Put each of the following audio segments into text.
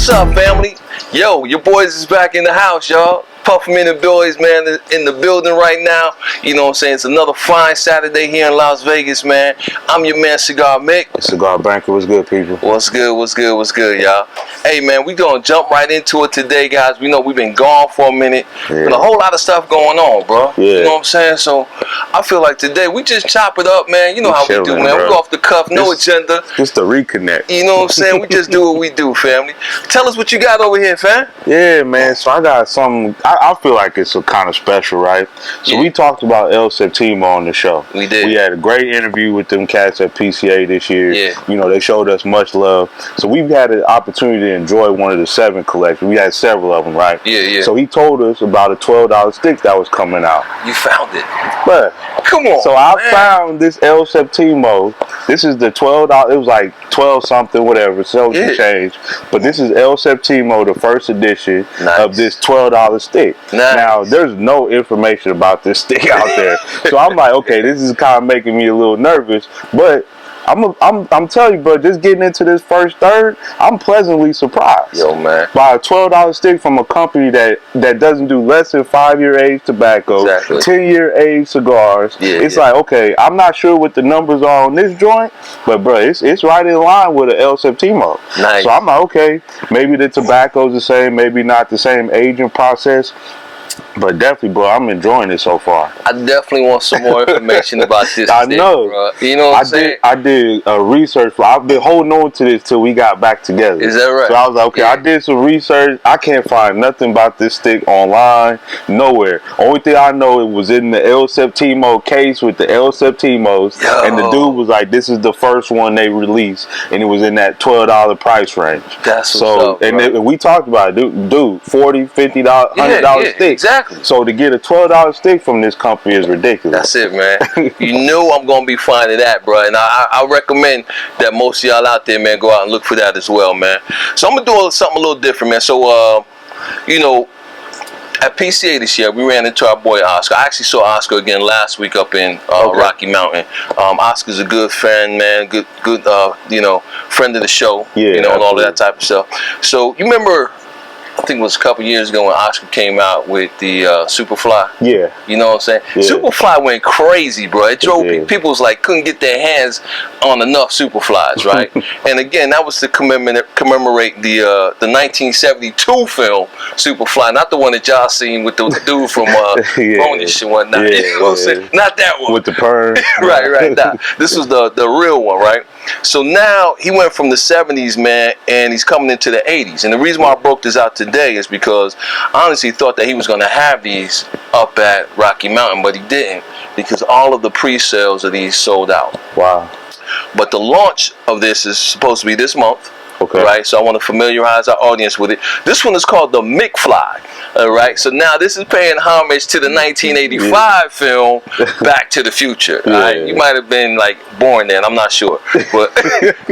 What's up, family? Yo, your boys is back in the house, y'all. Puffman and Boys, man, in the building right now. You know what I'm saying? It's another fine Saturday here in Las Vegas, man. I'm your man, Cigar Mick. Cigar Banker, what's good, people? What's good, y'all? Hey, man, we gonna jump right into it today, guys. We know we've been gone for a minute, but a whole lot of stuff going on, bro. Yeah. You know what I'm saying? So I feel like today we just chop it up, man. You know how we do, man. Bro. We go off the cuff, no agenda. Just a reconnect. You know what I'm saying? We just do what we do, family. Tell us what you got over here, fam. Yeah, man. So I got something. I feel like it's a kind of special, right? So we talked about El Septimo on the show. We did. We had a great interview with them cats at PCA this year. Yeah. You know, they showed us much love. So we've had an opportunity to enjoy one of the 7 collections. We had several of them, right? Yeah. So he told us about a $12 stick that was coming out. You found it. But come on. So I found this El Septimo. This is the $12. It was like 12 something, whatever. So it changed. But this is El Septimo, the first edition of this $12 stick. Now, there's no information about this stick out there. So I'm like, okay, this is kind of making me a little nervous. But I'm telling you, bro, just getting into this first third, I'm pleasantly surprised. Yo, man. By a $12 stick from a company that doesn't do less than 5-year age tobacco, 10-year age cigars. It's like, okay, I'm not sure what the numbers are on this joint, but bro, it's right in line with an El Septimo. Nice. So I'm like, okay, maybe the tobacco's the same, maybe not the same aging process. But definitely, bro, I'm enjoying it so far. I definitely want some more information about this. I know. Bro. You know what I'm saying? I did research. I've been holding on to this till we got back together. Is that right? So I was like, okay, I did some research. I can't find nothing about this stick online, nowhere. Only thing I know, it was in the El Septimo case with the El Septimos. Yo. And the dude was like, this is the first one they released. And it was in that $12 price range. That's so. Up, and we talked about it. Dude, $40, $50, $100 stick. Exactly. So to get a $12 stick from this company is ridiculous. That's it, man. You know I'm gonna be finding that, bro, and I recommend that most of y'all out there, man, go out and look for that as well, man. So I'm gonna do something a little different, man. So you know, at PCA this year, we ran into our boy Oscar. I actually saw Oscar again last week up in Rocky Mountain. Oscar's a good friend, man. Good, you know, friend of the show. Yeah, you know, and all of that type of stuff. So you remember, I think it was a couple years ago when Oscar came out with the Superfly. Yeah. You know what I'm saying? Yeah. Superfly went crazy, bro. It drove people was like couldn't get their hands on enough Superflies, right? And again, that was to commemorate the 1972 film Superfly, not the one that y'all seen with the dude from Bonus and whatnot. You know what I'm saying? Not that one. With the perm. right. Nah. This was the real one, right? So now he went from the 70s, man, and he's coming into the 80s. And the reason why I broke this out today is because I honestly thought that he was going to have these up at Rocky Mountain, but he didn't, because all of the pre-sales of these sold out. Wow. But the launch of this is supposed to be this month. Okay. Right, so I want to familiarize our audience with it. This one is called the McFly. All right, so now this is paying homage to the 1985 film Back to the Future. All right, you might have been like born then, I'm not sure, but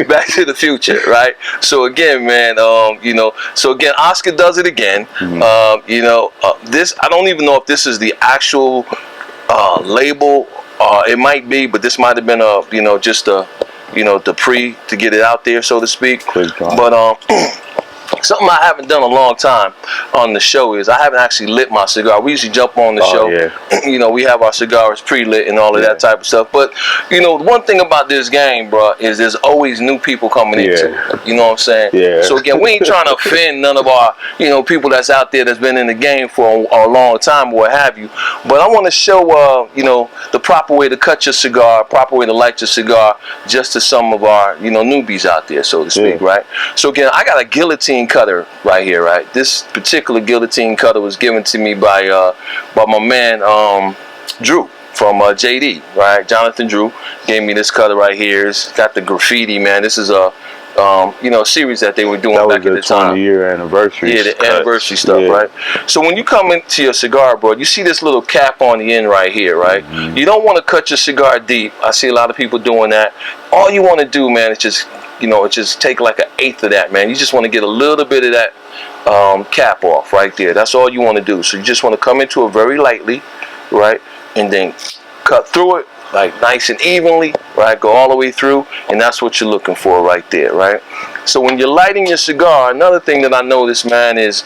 Back to the Future, right? So again, man, you know, so again, Oscar does it again. You know, this, I don't even know if this is the actual label. It might be, but this might have been a, you know, just a, you know, the to get it out there, so to speak. But something I haven't done a long time on the show is I haven't actually lit my cigar. We usually jump on the show. You know, we have our cigars pre-lit and all of that type of stuff. But, you know, one thing about this game, bro, is there's always new people coming into it. You know what I'm saying? So, again, we ain't trying to offend none of our, you know, people that's out there that's been in the game for a long time or what have you. But I want to show, you know, the proper way to cut your cigar, proper way to light your cigar, just to some of our, you know, newbies out there, so to speak, right? So, again, I got a guillotine cutter right here, right? This particular guillotine cutter was given to me by my man Drew from JD, right? Jonathan Drew gave me this cutter right here. It's got the graffiti, man. This is a you know, series that they were doing back at the time. 20-year anniversary. Yeah, the anniversary stuff, right? So when you come into your cigar, bro, you see this little cap on the end right here, right? You don't want to cut your cigar deep. I see a lot of people doing that. All you want to do, man, is just, you know, just take like 1/8 of that, man. You just want to get a little bit of that cap off right there. That's all you want to do. So you just want to come into it very lightly, right? And then cut through it like nice and evenly, right? Go all the way through, and that's what you're looking for right there, right? So when you're lighting your cigar, another thing that I noticed, man, is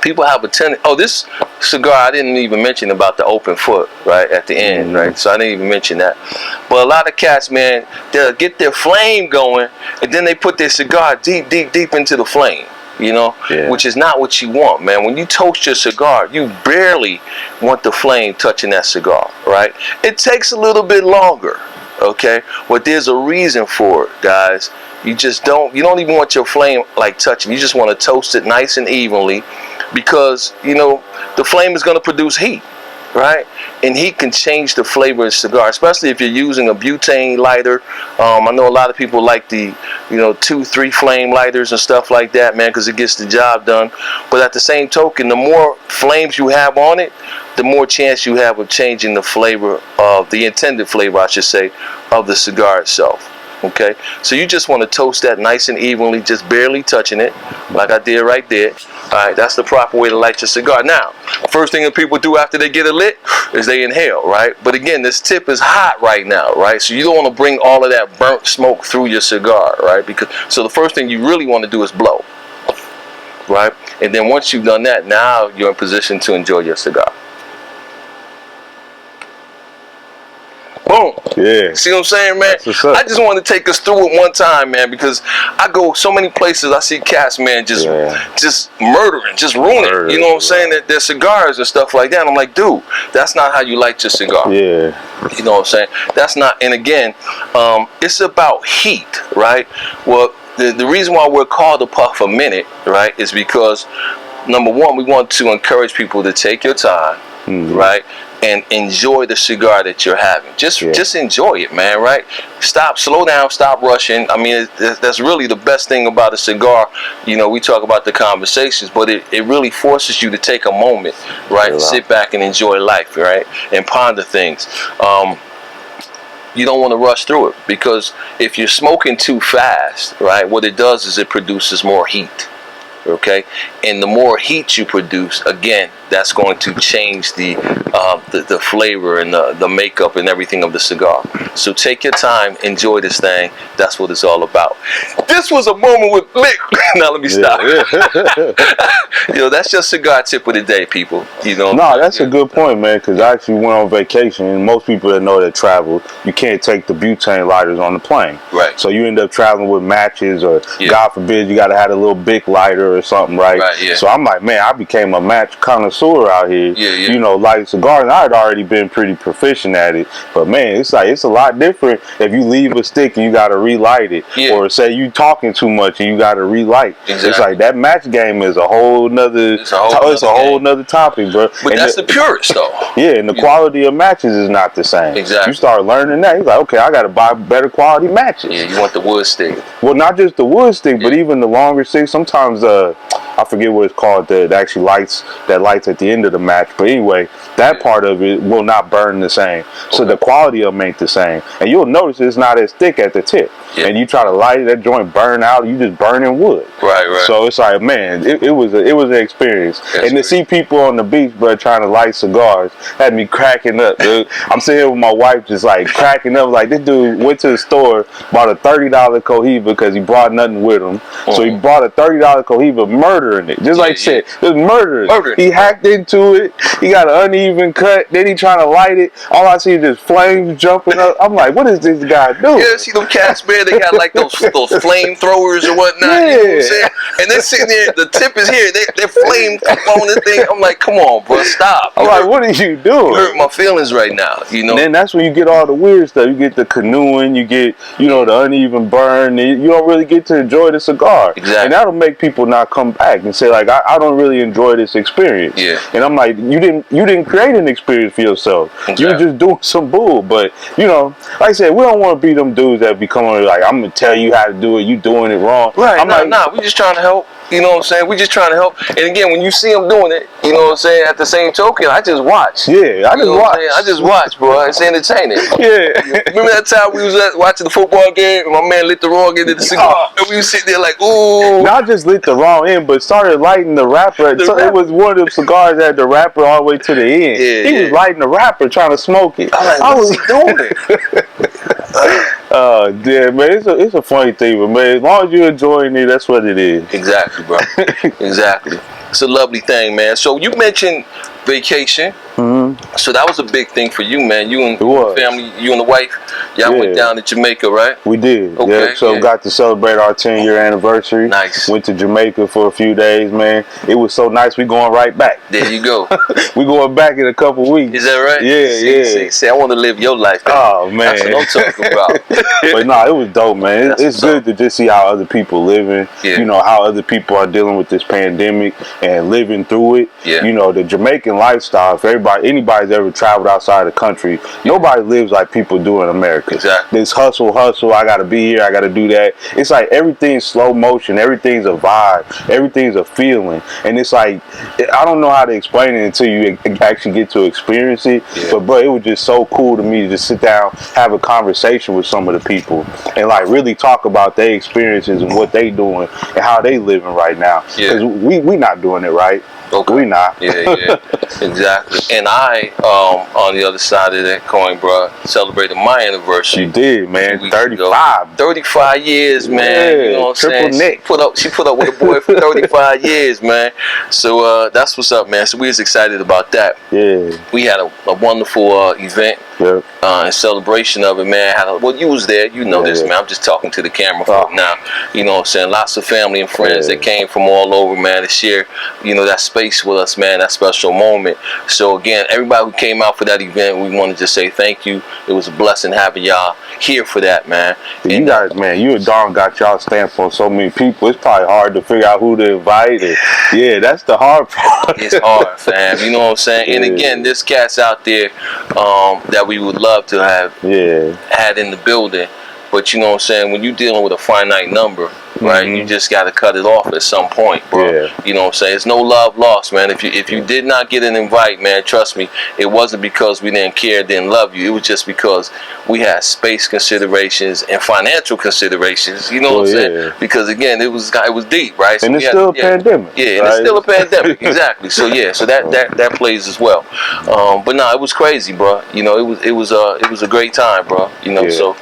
people have a tendency. Oh, this cigar I didn't even mention about the open foot, right, at the end, right? So I didn't even mention that. But a lot of cats, man, they'll get their flame going, and then they put their cigar deep into the flame. You know, which is not what you want, man. When you toast your cigar, you barely want the flame touching that cigar, right? It takes a little bit longer, okay? But there's a reason for it, guys. You don't even want your flame like touching. You just want to toast it nice and evenly, because, you know, the flame is going to produce heat, right? And heat can change the flavor of the cigar, especially if you're using a butane lighter. I know a lot of people like the, 2-3 flame lighters and stuff like that, man, because it gets the job done. But at the same token, the more flames you have on it, the more chance you have of changing the flavor of the intended flavor, I should say, of the cigar itself. Okay, so you just want to toast that nice and evenly, just barely touching it, like I did right there. All right, that's the proper way to light your cigar. Now, first thing that people do after they get it lit is they inhale, right? But again, this tip is hot right now, right? So you don't want to bring all of that burnt smoke through your cigar, right? So the first thing you really want to do is blow, right? And then once you've done that, now you're in position to enjoy your cigar. Boom. Yeah. See what I'm saying, man? I just want to take us through it one time, man, because I go so many places. I see cats, man, just murdering, just ruining. You know what I'm saying? That their cigars and stuff like that. And I'm like, dude, that's not how you light your cigar. Yeah. You know what I'm saying? That's not. And again, it's about heat, right? Well, the reason why we're called a puff a minute, right, is because number one, we want to encourage people to take your time, right? And enjoy the cigar that you're having. Just enjoy it, man, right? Slow down, stop rushing. I mean, that's really the best thing about a cigar. You know, we talk about the conversations, but it really forces you to take a moment, right? Sit back and enjoy life, right? And ponder things. You don't want to rush through it, because if you're smoking too fast, right, what it does is it produces more heat. Okay, and the more heat you produce, again, that's going to change the flavor and the makeup and everything of the cigar. So take your time, enjoy this thing. That's what it's all about. This was a moment with Mick. Now let me stop. That's your cigar tip of the day, people. No, that's a good point, man, because I actually went on vacation, and most people that know that travel, you can't take the butane lighters on the plane. Right. So you end up traveling with matches, or God forbid, you got to have a little big lighter or something, right? So I'm like, man, I became a match connoisseur out here. Lighting cigars, and I had already been pretty proficient at it. But man, it's a lot different if you leave a stick and you got to relight it, or say you talking too much and you got to relight. Exactly. It's like that match game is a whole nother. It's a whole nother topic, bro. But and that's the purest, though. Yeah, and the quality of matches is not the same. Exactly. You start learning that, you're like, okay, I got to buy better quality matches. Yeah, you want the wood stick. Well, not just the wood stick, but even the longer stick. Sometimes I forget what it's called, that actually lights at the end of the match. But anyway, that part of it will not burn the same. So the quality of them ain't the same. And you'll notice it's not as thick at the tip. And you try to light it, that joint burn out, you just burning wood. Right. So it's like, man, it was an experience. That's and to see people on the beach, bro, trying to light cigars had me cracking up, dude. I'm sitting here with my wife just like cracking up. Like, this dude went to the store, bought a $30 Cohiba because he brought nothing with him. So he bought a $30 Cohiba, murdering it. Just like you said, just murdering it. He hacked into it. He got an uneven cut. Then he trying to light it. All I see is just flames jumping up. I'm like, what is this guy doing? Yeah, see them cats, man, they got like those flamethrowers or whatnot. You know what I'm saying? And they're sitting there, the tip is here, they're flame on the thing. I'm like, come on, bro, stop. I'm like, what are you doing? You hurt my feelings right now, And then that's when you get all the weird stuff. You get the canoeing, you get, the uneven burn. You don't really get to enjoy the cigar. Exactly. And that'll make people not come back and say, like, I don't really enjoy this experience. Yeah. And I'm like, you didn't create an experience for yourself. Exactly. You were just doing some bull. But, like I said, we don't want to be them dudes that be coming like, I'm going to tell you how to do it. You doing it wrong. Right. We just trying to help. You know what I'm saying? We just trying to help. And again, when you see them doing it, you know what I'm saying? At the same token, I just watch. Yeah, I just watch, bro. It's entertaining. Yeah. Remember that time we was watching the football game and my man lit the wrong end of the cigar? And we was sitting there like, ooh. Not just lit the wrong end, but started lighting the wrapper. It was one of them cigars that had the wrapper all the way to the end. He was lighting the wrapper, trying to smoke it. I'm like, what is he doing? Yeah, man, it's a funny thing, but man, as long as you're enjoying it, that's what it is. Exactly, bro. Exactly. It's a lovely thing, man. So you mentioned vacation. Mm-hmm. So that was a big thing for you, man. You and the family, you and the wife, y'all went down to Jamaica, right? We did. Okay. Yeah. So got to celebrate our 10-year anniversary. Nice. Went to Jamaica for a few days, man. It was so nice. We going right back. There you go. We going back in a couple weeks. Is that right? Yeah, See, I want to live your life, man. Oh man, that's what I'm talking about. But no, it was dope, man. It's good to just see how other people living. Yeah. You know how other people are dealing with this pandemic and living through it. Yeah. You know the Jamaican lifestyle. If anybody's ever traveled outside the country, nobody lives like people do in America. Exactly. This hustle. I gotta be here. I gotta do that. It's like everything's slow motion. Everything's a vibe. Everything's a feeling. And it's like I don't know how to explain it until you actually get to experience it. Yeah. But bro, it was just so cool to me to just sit down, have a conversation with some of the people, and like really talk about their experiences and what they doing and how they living right now. Because we not doing it right. Okay. We not. Yeah, exactly. And I, on the other side of that coin, bro, celebrated my anniversary. You did, man. 35. 35 years, man. Yeah, you know what I'm triple saying? Nick. She put up with a boy for 35 years, man. So that's what's up, man. So we was excited about that. Yeah. We had a wonderful event. Yep. In celebration of it, man. Well, you was there, you know this, man. I'm just talking to the camera now. You know what I'm saying? Lots of family and friends that came from all over, man, to share, you know, that space with us, man, that special moment. So again, everybody who came out for that event, we want to just say thank you. It was a blessing having y'all here for that, man. You guys, man, you and Dawn got y'all stamp on so many people. It's probably hard to figure out who to invite. And yeah, that's the hard part. It's hard, fam. You know what I'm saying? And again, there's cats out there that we would love to have had in the building. But you know what I'm saying? When you're dealing with a finite number, right? You just got to cut it off at some point, bro. You know what I'm saying? It's no love lost, man. If you did not get an invite, man, trust me, it wasn't because we didn't care, didn't love you. It was just because we had space considerations and financial considerations. You know what I'm saying? Because again, it was deep, right? So and it's still a pandemic. Yeah, and it's still a pandemic. Exactly. So so that plays as well. But no, it was crazy, bro. You know, it was a great time, bro. You know, so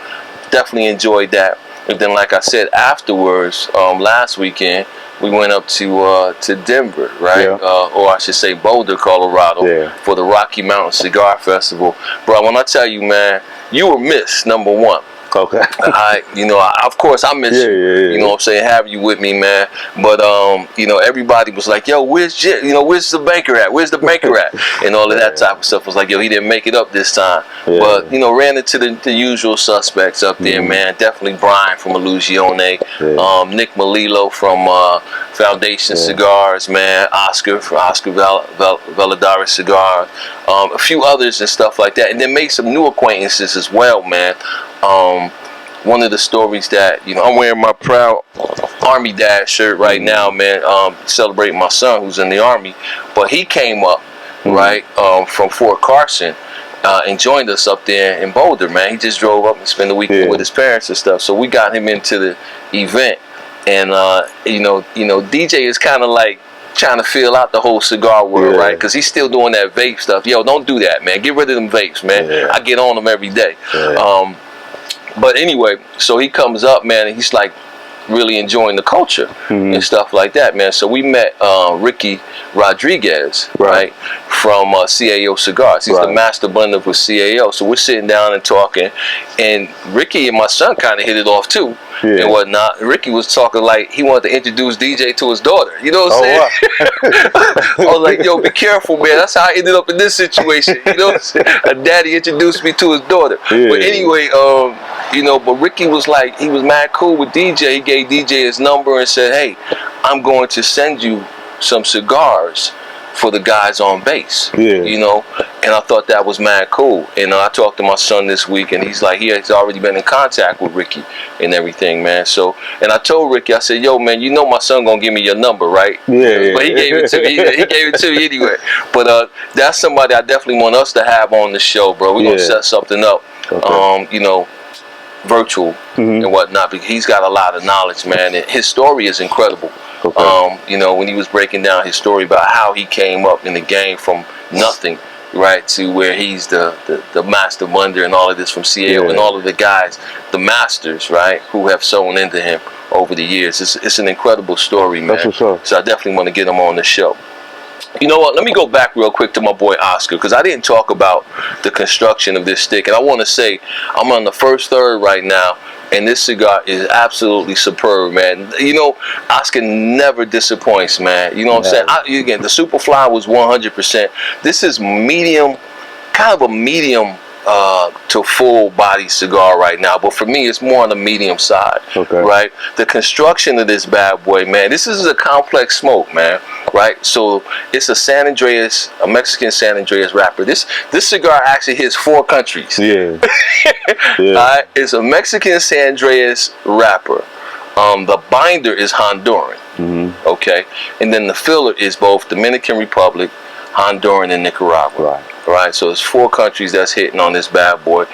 definitely enjoyed that. And then, like I said, afterwards, last weekend, we went up to Denver, right? Or I should say Boulder, Colorado, for the Rocky Mountain Cigar Festival. Bro, when I tell you, man, you were missed, number one. Okay. Of course, I miss you. You know what I'm saying? Have you with me, man? But you know, everybody was like, "Yo, where's the banker at? Where's the banker at?" And all of that type of stuff. Was like, "Yo, he didn't make it up this time." But you know, ran into the usual suspects up there, man. Definitely Brian from Illusione, Nick Melillo from Foundation Cigars, man. Oscar from Oscar Valadares Cigars, a few others and stuff like that, and then made some new acquaintances as well, man. One of the stories that, you know, I'm wearing my proud Army Dad shirt right now, man, celebrating my son who's in the Army, but he came up, right, from Fort Carson, and joined us up there in Boulder, man. He just drove up and spent the weekend with his parents and stuff, so we got him into the event, and, you know, DJ is kind of like trying to feel out the whole cigar world, right? Because he's still doing that vape stuff. Yo, don't do that, man. Get rid of them vapes, man. I get on them every day. But anyway, so he comes up, man, and he's like really enjoying the culture and stuff like that, man. So we met Ricky Rodriguez, right, from CAO Cigars. He's the master blender for CAO. So we're sitting down and talking, and Ricky and my son kind of hit it off too. And whatnot. Ricky was talking like he wanted to introduce DJ to his daughter. You know what I'm saying? I was like, yo, be careful, man. That's how I ended up in this situation. You know what I'm saying? A daddy introduced me to his daughter. But anyway, you know, but Ricky was like, he was mad cool with DJ. He gave DJ his number and said, hey, I'm going to send you some cigars for the guys on base, you know, and I thought that was mad cool. And I talked to my son this week, and he's like, he has already been in contact with Ricky and everything, man. So, and I told Ricky, I said, yo, man, you know my son gonna give me your number, right? But he gave it to me. He gave it to me anyway. But that's somebody I definitely want us to have on the show, bro. We're gonna set something up, you know, virtual and whatnot, because he's got a lot of knowledge, man, and his story is incredible. You know, when he was breaking down his story about how he came up in the game from nothing right, to where he's the master blender and all of this from CAO and all of the guys, the masters, right, who have sewn into him over the years. It's an incredible story, man. That's for sure. So I definitely want to get him on the show. You know what? Let me go back real quick to my boy Oscar, because I didn't talk about the construction of this stick. And I want to say I'm on the first third right now, and this cigar is absolutely superb, man. You know, Oscar never disappoints, man. You know what I'm saying? Again, the Superfly was 100%. This is medium, kind of a medium to full body cigar right now, but for me it's more on the medium side. Right, the construction of this bad boy, man, this is a complex smoke, man, right? So it's a San Andreas, a Mexican San Andreas wrapper. This cigar actually hits 4 countries. Alright, it's a Mexican San Andreas wrapper. The binder is Honduran. Okay, and then the filler is both Dominican Republic, Honduran, and Nicaragua. Right, so it's 4 countries that's hitting on this bad boy.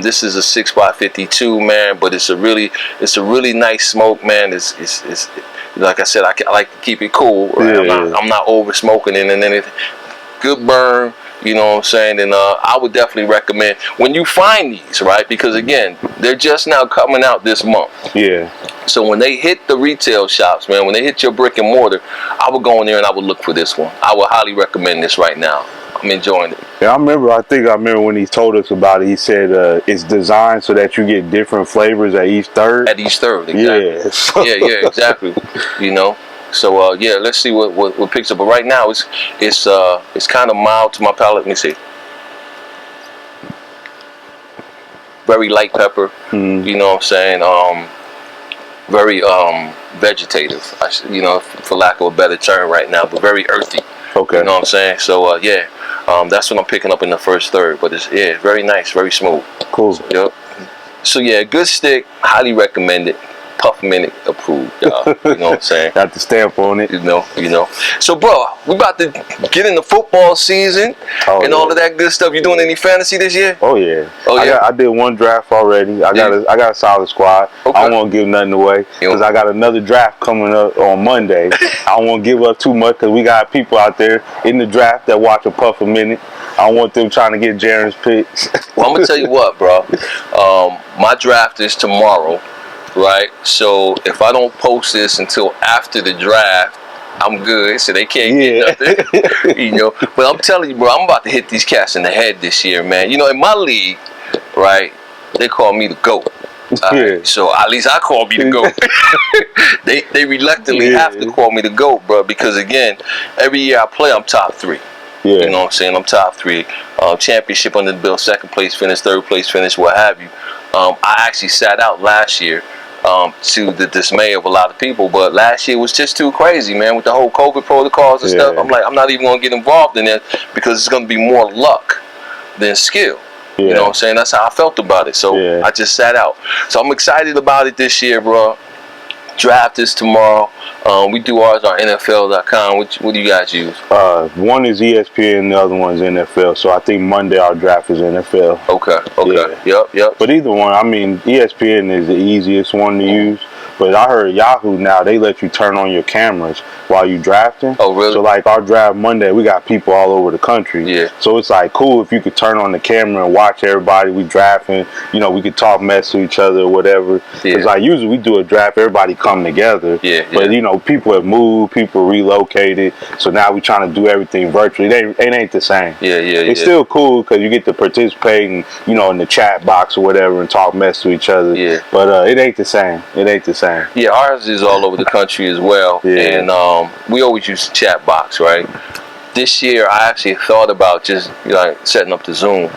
This is a 6x52, man, but it's a really nice smoke, man. It's like I said, I like to keep it cool. Right? I'm not over smoking it and anything. Good burn, you know what I'm saying? And I would definitely recommend when you find these, right? Because again, they're just now coming out this month. So when they hit the retail shops, man, when they hit your brick and mortar, I would go in there and I would look for this one. I would highly recommend this right now. I'm enjoying it. Yeah, I think I remember when he told us about it, he said it's designed so that you get different flavors at each third. At each third, exactly. Yeah, exactly. You know. So yeah, let's see what picks up. But right now it's kind of mild to my palate. Let me see. Very light pepper. You know what I'm saying? Very vegetative. You know, for lack of a better term right now, but very earthy. You know what I'm saying? So yeah, that's what I'm picking up in the first third. But it's very nice, very smooth. Cool. Yep. So yeah, good stick. Highly recommend it. Puff Minute approved, y'all. You know what I'm saying? Got the stamp on it. You know. So, bro, we about to get in the football season and all of that good stuff. You doing any fantasy this year? Oh yeah. I did 1 draft already. I got a solid squad. I don't want to give nothing away because I got another draft coming up on Monday. I don't want to give up too much because we got people out there in the draft that watch a Puff a Minute. I don't want them trying to get Jaren's picks. Well, I'm gonna tell you what, bro. My draft is tomorrow. Right, so if I don't post this until after the draft, I'm good. So they can't get nothing, you know. But I'm telling you, bro, I'm about to hit these cats in the head this year, man. You know, in my league, right, they call me the GOAT. So at least I call me the GOAT. they reluctantly have to call me the GOAT, bro, because again, every year I play, I'm top 3. You know what I'm saying? I'm top 3. Championship under the belt, 2nd place finish, 3rd place finish, what have you. I actually sat out last year. To the dismay of a lot of people, but last year was just too crazy, man, with the whole COVID protocols and stuff. I'm like, I'm not even going to get involved in it because it's going to be more luck than skill. You know what I'm saying? That's how I felt about it. So I just sat out. So I'm excited about it this year, bro. Draft is tomorrow. We do ours on NFL.com. What do you guys use? One is ESPN, the other one's NFL. So I think Monday our draft is NFL. Okay. Yep. But either one, I mean, ESPN is the easiest one to use. But I heard Yahoo now, they let you turn on your cameras while you drafting. Oh, really? So like our draft Monday, we got people all over the country. So it's like cool if you could turn on the camera and watch everybody we drafting. You know, we could talk mess to each other or whatever. Because like usually we do a draft, everybody come together. But you know, people have moved, people relocated. So now we trying to do everything virtually. It ain't the same. It's still cool because you get to participate in, you know, in the chat box or whatever and talk mess to each other. But it ain't the same. It ain't the same. Yeah, ours is all over the country as well. And we always use the chat box, right? This year, I actually thought about just setting up the Zoom.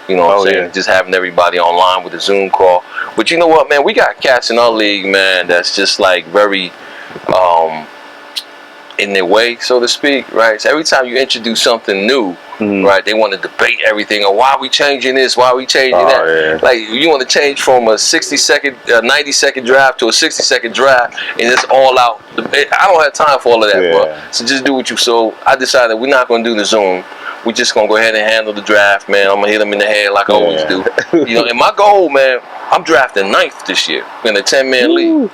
You know what I'm saying? Just having everybody online with a Zoom call. But you know what, man? We got cats in our league, man, that's just like very in their way, so to speak, right? So every time you introduce something new, right, they want to debate everything. Or why are we changing this? Why are we changing that? Like, you want to change from a 60-second, 90-second draft to a 60-second draft, and it's all out. I don't have time for all of that, bro. So just do what you. So I decided we're not going to do the Zoom. We're just going to go ahead and handle the draft, man. I'm going to hit them in the head like I always do. You know, and my goal, man, I'm drafting 9th this year in a 10-man league.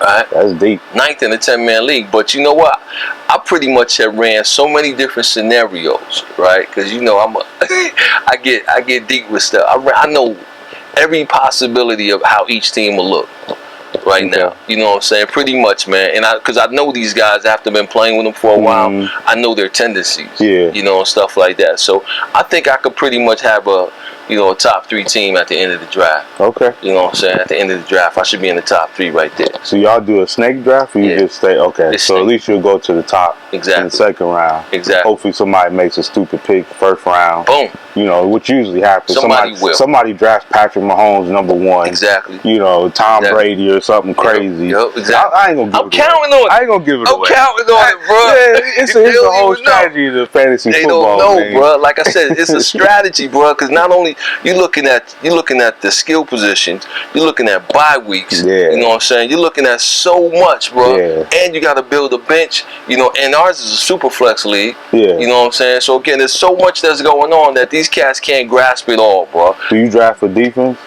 Right? That's deep. 9th in the 10-man league. But you know what? I pretty much have ran so many different scenarios, right? Because you know I get deep with stuff. I know every possibility of how each team will look right now. You know what I'm saying? Pretty much, man. And because I know these guys after been playing with them for a while, I know their tendencies. Yeah. You know, and stuff like that. So I think I could pretty much have a top 3 team at the end of the draft. Okay. You know what I'm saying? At the end of the draft, I should be in the top 3 right there. So y'all do a snake draft, or you just stay? Okay. So at least you'll go to the top in the second round. Exactly. Hopefully somebody makes a stupid pick first round. Boom. You know, which usually happens. Somebody drafts Patrick Mahomes #1. Exactly. You know, Tom Brady or something crazy. Yep, exactly. I ain't gonna give I'm counting on it. I ain't gonna give it away. I'm counting on it, bro. Yeah, it's a whole strategy to fantasy football. They don't know, man. bro. Like I said, it's a strategy, bro. Because not only you're looking at the skill positions, you're looking at bye weeks. Yeah. You know what I'm saying? You're looking at so much, bro. Yeah. And you got to build a bench. You know, and ours is a super flex league. Yeah. You know what I'm saying? So again, there's so much that's going on that these cats can't grasp it all, bro. Do you draft for defense?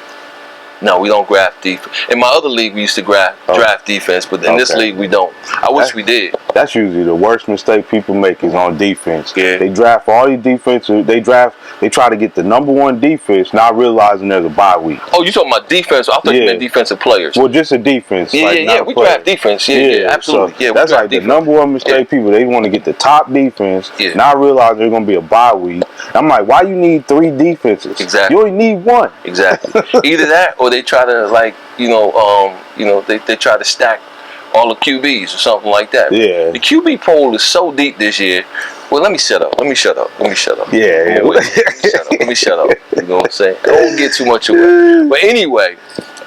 No, we don't draft defense. In my other league, we used to draft defense, but in this league, we don't. I wish we did. That's usually the worst mistake people make is on defense. Yeah. They draft all these defenses. They try to get the #1 defense, not realizing there's a bye week. Oh, you talking about defense? I thought you meant defensive players. Well, just a defense. Yeah, we draft defense. Yeah, absolutely. So that's like the #1 mistake. People, they want to get the top defense, not realize there's going to be a bye week. I'm like, why you need 3 defenses? Exactly. You only need 1. Exactly. Either that, or they try to they try to stack all the QBs or something like that. Yeah. The QB poll is so deep this year. Well, let me shut up. Yeah. Let me shut up. You know what I'm saying? I don't get too much away. But anyway,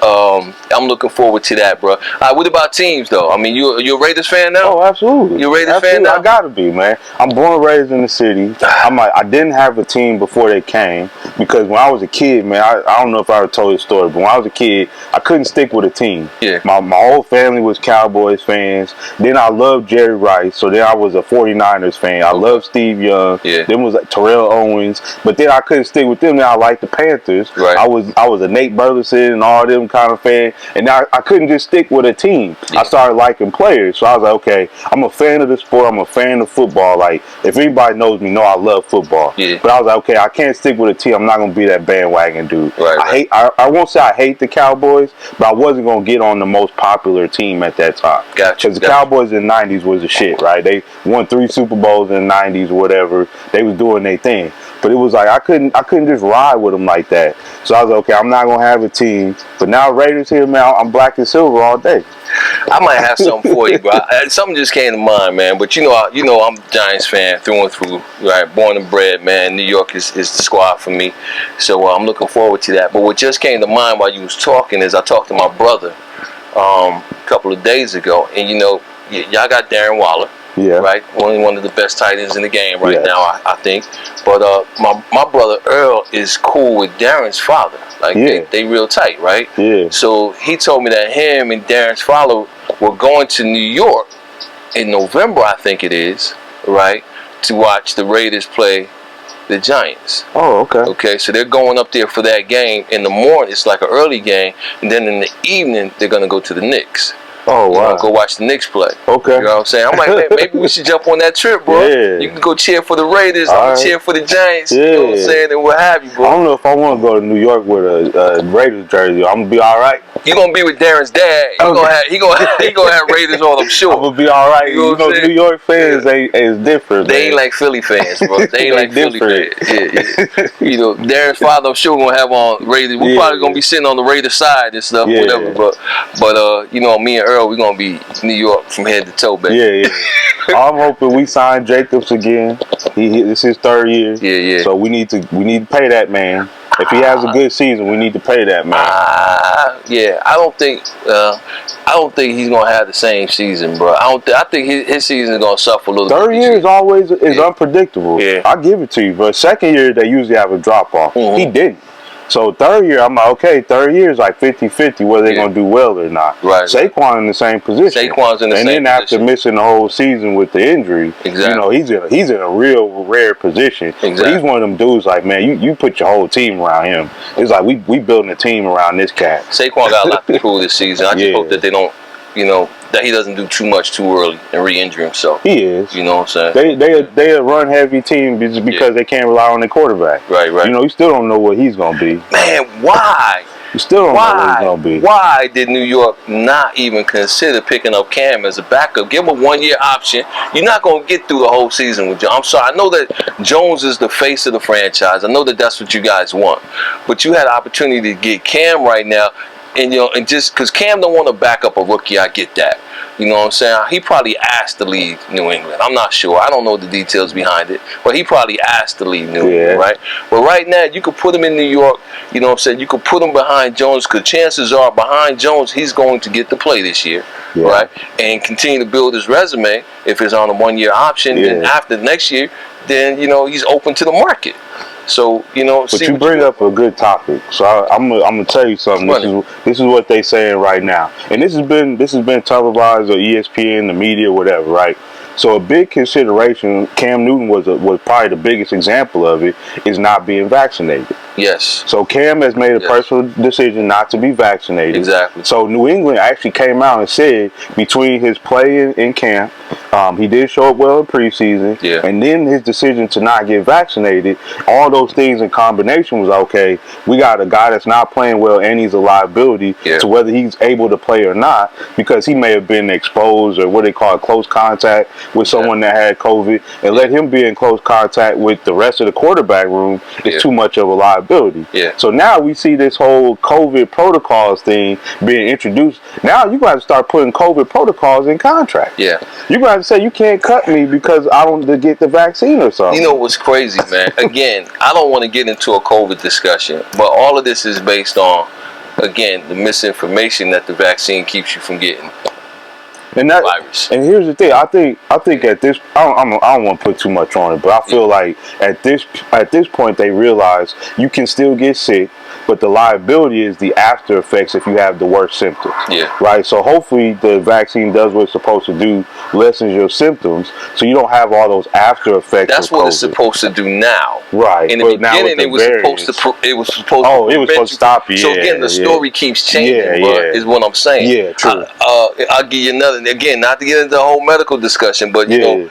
I'm looking forward to that, bro. What about teams, though? I mean, you a Raiders fan now? Oh, absolutely. You a Raiders fan now? I gotta be, man. I'm born and raised in the city. I didn't have a team before they came because when I was a kid, man, I don't know if I ever told this story, but when I was a kid, I couldn't stick with a team. Yeah. My whole family was Cowboys fans. Then I loved Jerry Rice, so then I was a 49ers fan. I loved Steve Young. Yeah. Then was like Terrell Owens, but then I couldn't stick with them. Then I liked the Panthers. Right. I was a Nate Burleson and all them kind of fan, and now I couldn't just stick with a team. Yeah. I started liking players, so I was like, okay, I'm a fan of the sport. I'm a fan of football. Like, if anybody knows me, know I love football. Yeah. But I was like, okay, I can't stick with a team. I'm not gonna be that bandwagon dude. Right. I won't say I hate the Cowboys, but I wasn't gonna get on the most popular team at that time. Gotcha. Because the Cowboys in the 90s was the shit, right? They won 3 Super Bowls in the 90s or whatever. They was doing their thing. But it was like I couldn't just ride with them like that. So I was like, okay, I'm not gonna have a team. But now Raiders here, man, I'm black and silver all day. I might have something for you, bro. Something just came to mind, man. But you know, I'm a Giants fan through and through. Right, born and bred, man. New York is the squad for me. So I'm looking forward to that. But what just came to mind while you was talking is I talked to my brother a couple of days ago, and you know, y'all got Darren Waller. Yeah. Right. Only one of the best tight ends in the game right now, I think. But my brother Earl is cool with Darren's father. Like they real tight, right? Yeah. So he told me that him and Darren's father were going to New York in November, I think it is, right, to watch the Raiders play the Giants. Oh, okay. Okay, so they're going up there for that game in the morning. It's like an early game, and then in the evening they're gonna go to the Knicks. Oh, wow. Go watch the Knicks play. Okay. You know what I'm saying? I'm like, man, maybe we should jump on that trip, bro. Yeah. You can go cheer for the Raiders. I'm cheer for the Giants. Yeah. You know what I'm saying? And what have you, bro. I don't know if I want to go to New York with a Raiders jersey. I'm going to be all right. You're going to be with Darren's dad. He gonna have Raiders on, I'm sure. I'm going to be all right. You know New York fans is different, They ain't like Philly fans, bro. They ain't like Philly fans. Yeah. You know, Darren's father, I'm sure, going to have on Raiders. We're probably going to be sitting on the Raiders side and stuff, whatever. But you know, me and Earl, we're going to be New York from head to toe, baby. Yeah. I'm hoping we sign Jacobs again. This is his 3rd year. Yeah. So we need to pay that man. If he has a good season, we need to pay that man. Yeah, I don't think he's gonna have the same season, bro. I think his season is gonna suffer a little. 3rd year is always unpredictable. Yeah. I give it to you, but 2nd year they usually have a drop off. Mm-hmm. He didn't. So 3rd year, I'm like, okay, 3rd year is like 50-50 whether they're going to do well or not. Right. Saquon in the same position. Saquon's in the same position. And then after missing the whole season with the injury, exactly. You know, he's in a real rare position. Exactly. But he's one of them dudes like, man, you put your whole team around him. It's like we building a team around this cat. Saquon got a lot to prove this season. I just hope that they don't that he doesn't do too much too early and re-injure himself. He is. You know what I'm saying? They a run heavy team just because they can't rely on their quarterback. Right. You still don't know what he's gonna be. Man, why? You still don't know what he's gonna be. Why did New York not even consider picking up Cam as a backup? Give him a 1-year option. You're not gonna get through the whole season with Jones. I'm sorry. I know that Jones is the face of the franchise. I know that that's what you guys want, but you had an opportunity to get Cam right now. And and just because Cam don't want to back up a rookie, I get that. You know what I'm saying? He probably asked to leave New England. I'm not sure. I don't know the details behind it, but he probably asked to leave New England, right? But right now, you could put him in New York. You know what I'm saying? You could put him behind Jones, because chances are behind Jones, he's going to get to play this year, right? And continue to build his resume if it's on a 1-year option. And after next year, then he's open to the market. So but you bring up a good topic. So I'm gonna tell you something. This is what they saying right now, and this has been televised or ESPN, the media, whatever, right? So a big consideration, Cam Newton was probably the biggest example of it, is not being vaccinated. Yes. So Cam has made a personal decision not to be vaccinated. Exactly. So New England actually came out and said between his play in camp, he did show up well in preseason, and then his decision to not get vaccinated, all those things in combination was okay. We got a guy that's not playing well and he's a liability to whether he's able to play or not, because he may have been exposed or what they call close contact with someone that had COVID, and let him be in close contact with the rest of the quarterback room is too much of a liability. So now we see this whole COVID protocols thing being introduced. Now you got to start putting COVID protocols in contracts. You got to say you can't cut me because I don't get the vaccine or something. You know what's crazy, man? Again, I don't want to get into a COVID discussion, but all of this is based on, again, the misinformation that the vaccine keeps you from getting. And virus. And here's the thing. I think at this, I don't want to put too much on it, but I feel like at this point they realize you can still get sick, but the liability is the after effects if you have the worst symptoms. Right. So hopefully the vaccine does what it's supposed to do, lessens your symptoms, so you don't have all those after effects. That's what it's supposed to do now. Right. In the beginning, it was supposed to stop you. So again, the story keeps changing. Is what I'm saying. Yeah. True. I'll give you another. Again, not to get into the whole medical discussion, but people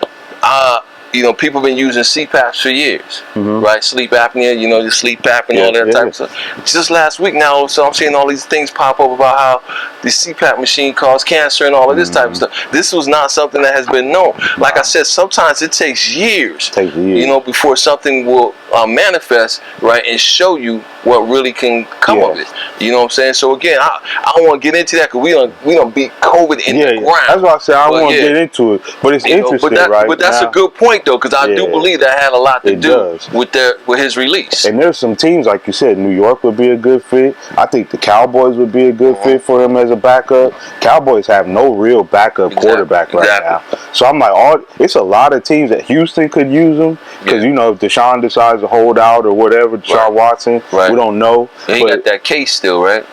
have been using CPAPs for years, right? Sleep apnea, the sleep apnea, all that type of stuff. Just last week now, so I'm seeing all these things pop up about how the CPAP machine causes cancer and all of this type of stuff. This was not something that has been known. Like I said, sometimes it takes years, before something will manifest, right, and show you what really can come of it. You know what I'm saying? So again, I don't want to get into that because we don't beat COVID in the ground. That's why I said I don't want to get into it, but it's interesting, right? But that's a good point though, because I do believe that had a lot to do with his release. And there's some teams, like you said, New York would be a good fit. I think the Cowboys would be a good fit for him as a backup. Cowboys have no real backup quarterback right now. So I'm like, it's a lot of teams that Houston could use him, because if Deshaun decides to hold out or whatever, Deshaun Watson, we don't know. And he got that case still, right?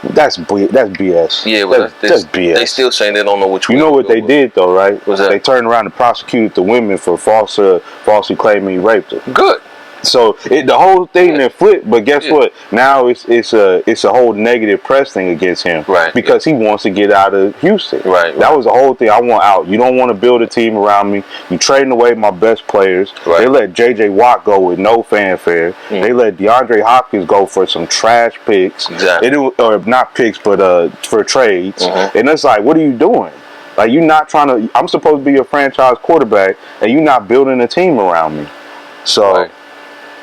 That's BS. Yeah, that's BS. They still saying they don't know which way. You know what they did though, right? What's that? They turned around and prosecuted the women for falsely claiming he raped her. Good. So the whole thing then flipped, but guess what? Now it's a whole negative press thing against him, because he wants to get out of Houston. That was the whole thing. I want out. You don't want to build a team around me. You trading away my best players. They let J.J. Watt go with no fanfare. They let DeAndre Hopkins go for some trash picks. Or not picks, but for trades. And it's like, what are you doing? Like, you're not trying to. I'm supposed to be a franchise quarterback, and you're not building a team around me. So.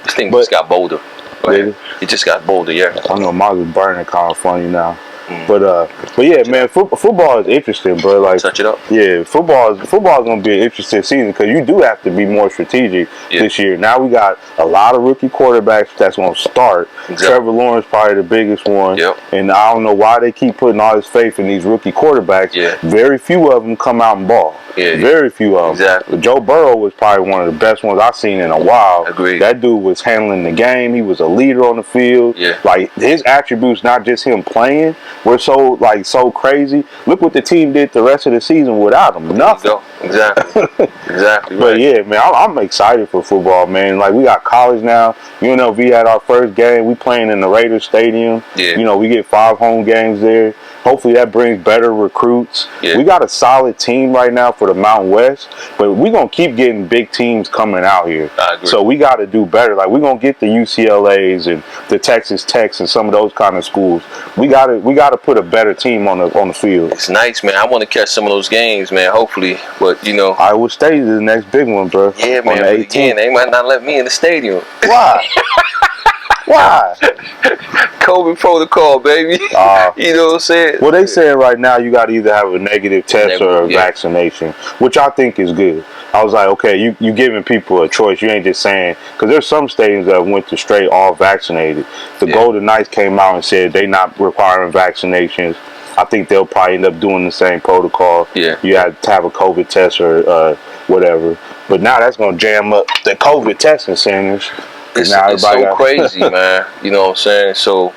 This thing just got bolder. It just got bolder, I know mine is burning kind of funny now. But yeah, man, football is interesting, bro. Like, touch it up. Yeah, football is gonna be an interesting season, because you do have to be more strategic this year. Now we got a lot of rookie quarterbacks that's gonna start. Trevor Lawrence probably the biggest one, and I don't know why they keep putting all this faith in these rookie quarterbacks. Very few of them come out and ball. Very few of them. But Joe Burrow was probably one of the best ones I've seen in a while. Agreed. That dude was handling the game. He was a leader on the field. Like, his attributes, not just him playing, were so crazy. Look what the team did the rest of the season without him. Nothing. Exactly. Exactly. But right. yeah, man, I'm excited for football, man. Like, we got college now. UNLV had our first game. We playing in the Raiders Stadium. Yeah. You know, we get 5 home games there. Hopefully that brings better recruits. Yeah. We got a solid team right now for the Mountain West, but we're going to keep getting big teams coming out here. I agree. So we got to do better. Like, we're going to get the UCLAs and the Texas Techs and some of those kind of schools. We got to put a better team on the field. It's nice, man. I want to catch some of those games, man, hopefully. But, you know. Iowa State is the next big one, bro. Yeah, man. On the 18th. Again, they might not let me in the stadium. Why? Why? COVID protocol, baby. You know what I'm saying? Well, they saying right now you got to either have a negative test or a vaccination, which I think is good. I was like, okay, you giving people a choice. You ain't just saying, because there's some stadiums that went to straight all vaccinated. The Golden Knights came out and said they not requiring vaccinations. I think they'll probably end up doing the same protocol. Yeah. You have to have a COVID test or whatever. But now that's going to jam up the COVID testing centers. It's so crazy, man. You know what I'm saying? So,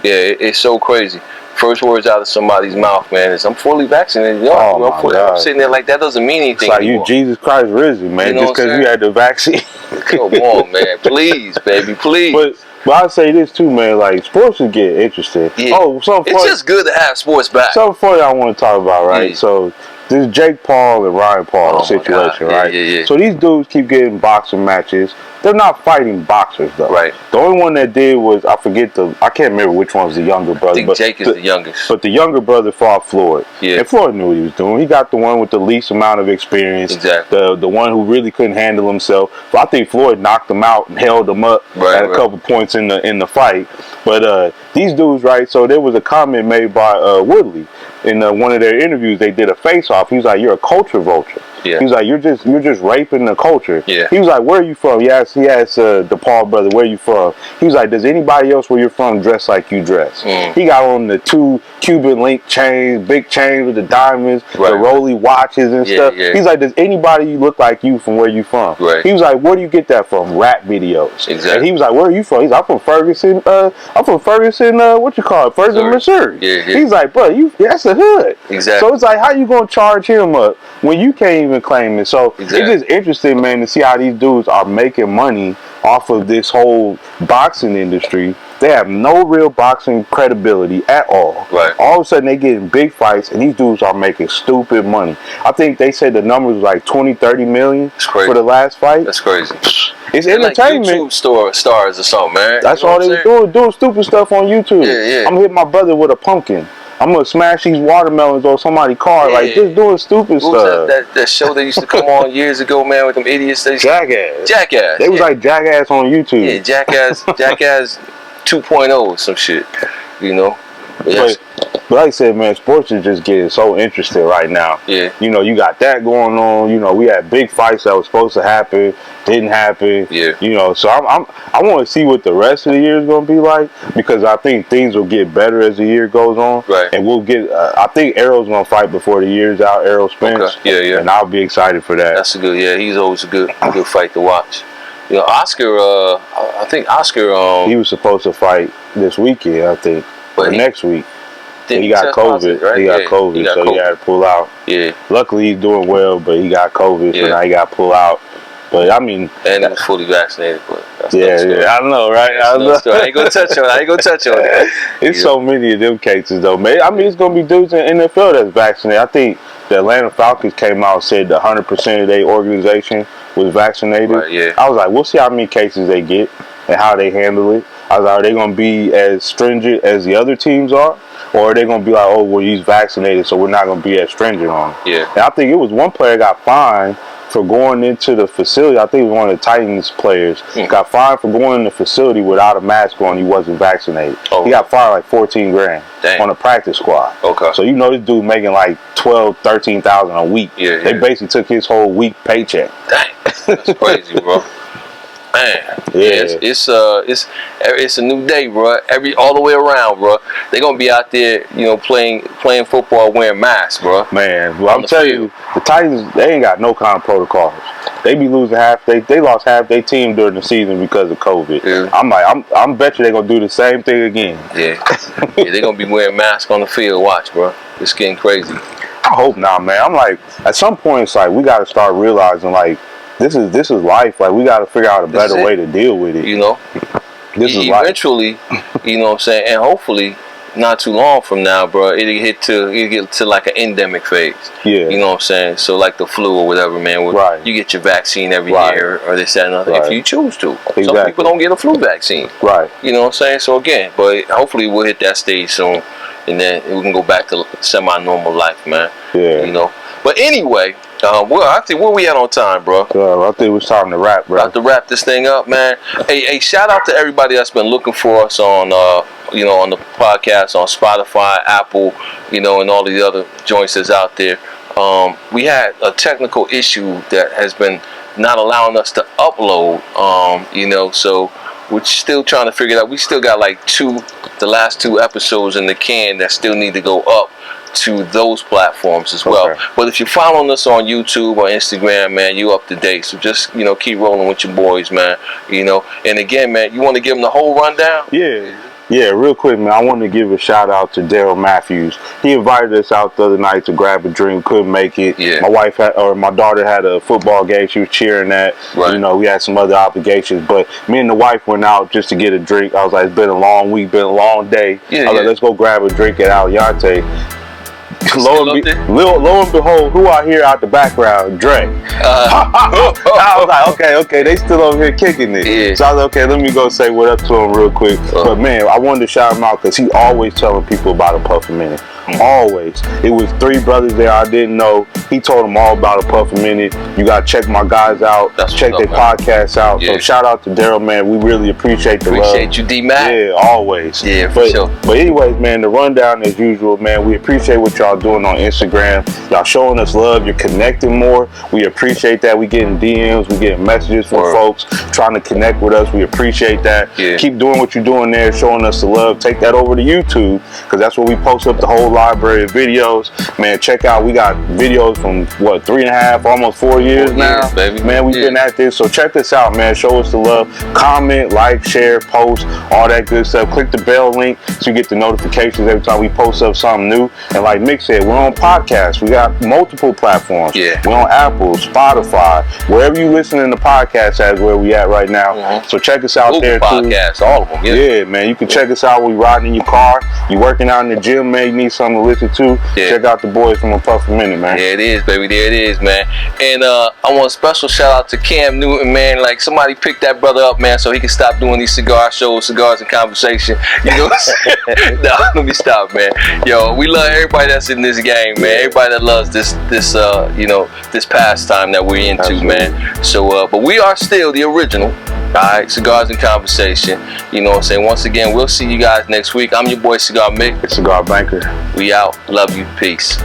yeah, it's so crazy. First words out of somebody's mouth, man, is I'm fully vaccinated. Yo, I'm sitting there like that doesn't mean anything. It's like anymore. You Jesus Christ risen, man, you know just because you had the vaccine. Come on, man. Please, baby, please. But I'll say this too, man. Like, sports is getting interesting. Yeah. Oh, it's just good to have sports back. Something funny I want to talk about, right? Yeah. So, this Jake Paul and Ryan Paul situation, right? Yeah. So these dudes keep getting boxing matches. They're not fighting boxers though. Right. The only one that did was I can't remember which one was the younger brother. I think Jake is the youngest. But the younger brother fought Floyd. Yeah. And Floyd knew what he was doing. He got the one with the least amount of experience. Exactly. The one who really couldn't handle himself. So I think Floyd knocked him out and held him up at a couple points in the fight. But these dudes, right? So there was a comment made by Woodley in one of their interviews. They did a face-off. He was like, "You're a culture vulture." Yeah. He was like, you're just raping the culture. Yeah. He was like, where are you from? He asked the Paul brother, where are you from? He was like, does anybody else where you're from dress like you dress? He got on the 2 Cuban link chains, big chains with the diamonds, the Rolly watches and stuff. Yeah. He's like, does anybody look like you from where you from? Right. He was like, where do you get that from? Rap videos. Exactly. And he was like, where are you from? He's like, I'm from Ferguson, what you call it? Ferguson, Missouri. Yeah. He's like, bro, that's the hood. Exactly. So it's like, how you gonna charge him up when you can't even claim it? So it's just interesting, man, to see how these dudes are making money off of this whole boxing industry. They have no real boxing credibility at all. Right. All of a sudden, they get in big fights, and these dudes are making stupid money. I think they said the number was like 20-30 million for the last fight. That's crazy. It's entertainment. Like YouTube stars or something, man. That's all they were doing stupid stuff on YouTube. Yeah. I'm hitting my brother with a pumpkin. I'm gonna smash these watermelons on somebody's car, like just doing stupid stuff. That show that used to come on years ago, man, with them idiots. Jackass. They was like Jackass on YouTube. Yeah, Jackass 2.0 some shit, you know. But like I said, man, sports is just getting so interesting right now. Yeah. You know, you got that going on. You know, we had big fights that was supposed to happen, didn't happen. Yeah. You know, so I want to see what the rest of the year is going to be like, because I think things will get better as the year goes on. Right. And we'll get. I think Errol's going to fight before the year's out. Errol Spence. Okay. Yeah. And I'll be excited for that. That's a good. Yeah, he's always a good fight to watch. You know, Oscar. I think Oscar. He was supposed to fight this weekend, I think, or next week. He got COVID. Right? He got COVID, so he had to pull out. Yeah. Luckily, he's doing well, but he got COVID, so now he got to pull out. But I mean, and he was fully vaccinated. But that's I know, right? I ain't gonna touch on it. It's so many of them cases, though, man. I mean, it's gonna be dudes in the NFL that's vaccinated. I think the Atlanta Falcons came out and said 100% of their organization was vaccinated. Right, yeah. I was like, we'll see how many cases they get and how they handle it. I was like, are they gonna be as stringent as the other teams are? Or are they going to be like, oh, well, he's vaccinated, so we're not going to be as stringent on him? Yeah. And I think it was one player got fined for going into the facility. I think it was one of the Titans players. Got fined for going in the facility without a mask on. He wasn't vaccinated. He got fined like $14,000 on a practice squad. Okay. So you know this dude making like $12,000, $13,000 a week. Yeah. They basically took his whole week paycheck. Dang. That's crazy, bro. Man, it's a new day, bro. All the way around, bro. They're gonna be out there, you know, playing football, wearing masks, bro. Man, well, I'm telling you, the Titans, they ain't got no kind of protocols. They be losing they lost half their team during the season because of COVID. Yeah. I'm bet you they're gonna do the same thing again. Yeah, they're gonna be wearing masks on the field. Watch, bro. It's getting crazy. hope not, man. I'm like, at some point, it's like we got to start realizing, like, this is life. Like, we got to figure out a better way to deal with it. You know, this is eventually, you know what I'm saying, and hopefully, not too long from now, bro, it'll get to like an endemic phase. Yeah. You know what I'm saying? So like the flu or whatever, man. Right. You get your vaccine every year or this, that, and other, if you choose to. Exactly. Some people don't get a flu vaccine. Right. You know what I'm saying? So again, but hopefully we'll hit that stage soon, and then we can go back to semi-normal life, man. Yeah. You know. But anyway, I think where we at on time, bro? I think it was time to wrap, bro. About to wrap this thing up, man. Hey, shout out to everybody that's been looking for us on, you know, on the podcast, on Spotify, Apple, you know, and all the other joints that's out there. We had a technical issue that has been not allowing us to upload, you know, so we're still trying to figure it out. We still got like the last 2 episodes in the can that still need to go up to those platforms as well. Okay. But if you're following us on YouTube or Instagram, man, you up to date. So just, you know, keep rolling with your boys, man. You know, and again, man, you want to give them the whole rundown? Yeah, real quick, man, I want to give a shout out to Daryl Matthews. He invited us out the other night to grab a drink, couldn't make it. Yeah. My daughter had a football game, she was cheering at. Right. You know, we had some other obligations, but me and the wife went out just to get a drink. I was like, it's been a long week, been a long day. I was like, let's go grab a drink at Aliante. Lo and behold, who I hear out the background? Dre. I was like, okay, they still over here kicking it. Yeah. So I was like, okay, let me go say what up to him real quick. But man, I wanted to shout him out because he always telling people about a puff a minute. Always. It was 3 brothers there I didn't know. He told them all about a puff a minute. You gotta check my guys out. Check their podcasts out. Yeah. So shout out to Daryl, man. We really appreciate the love. Appreciate you, D-Mac. Yeah, always. Yeah, for sure. But anyways, man, the rundown as usual, man. We appreciate what y'all doing on Instagram. Y'all showing us love. You're connecting more. We appreciate that. We getting DMs. We getting messages from folks trying to connect with us. We appreciate that. Yeah. Keep doing what you're doing there, showing us the love. Take that over to YouTube because that's where we post up the whole library of videos. Man, check out. We got videos from 3.5, almost 4 years now. Baby. Man, we've been at this. So check this out, man. Show us the love. Comment, like, share, post, all that good stuff. Click the bell link so you get the notifications every time we post up something new. And like Mick said, we're on podcasts. We got multiple platforms. Yeah. We're on Apple, Spotify, wherever you listening to podcasts as where we at right now. So check us out there too. Podcasts, all of them. Yeah, man. You can check us out when you riding in your car. You working out in the gym, man. You need something to listen to. Check out the boys from A Puff a Minute, man. There it is, baby. There it is, man. And I want a special shout out to Cam Newton, man. Like, somebody pick that brother up, man, so he can stop doing these cigar shows, Cigars and Conversation. You know what I'm saying? No, let me stop, man. Yo, we love everybody that's in this game, man. Everybody that loves this you know, this pastime that we're into, absolutely, man. So, but we are still the original. Alright, Cigars and Conversation. You know what I'm saying? Once again, we'll see you guys next week. I'm your boy, Cigar Mick. Cigar Banker. We out. Love you. Peace.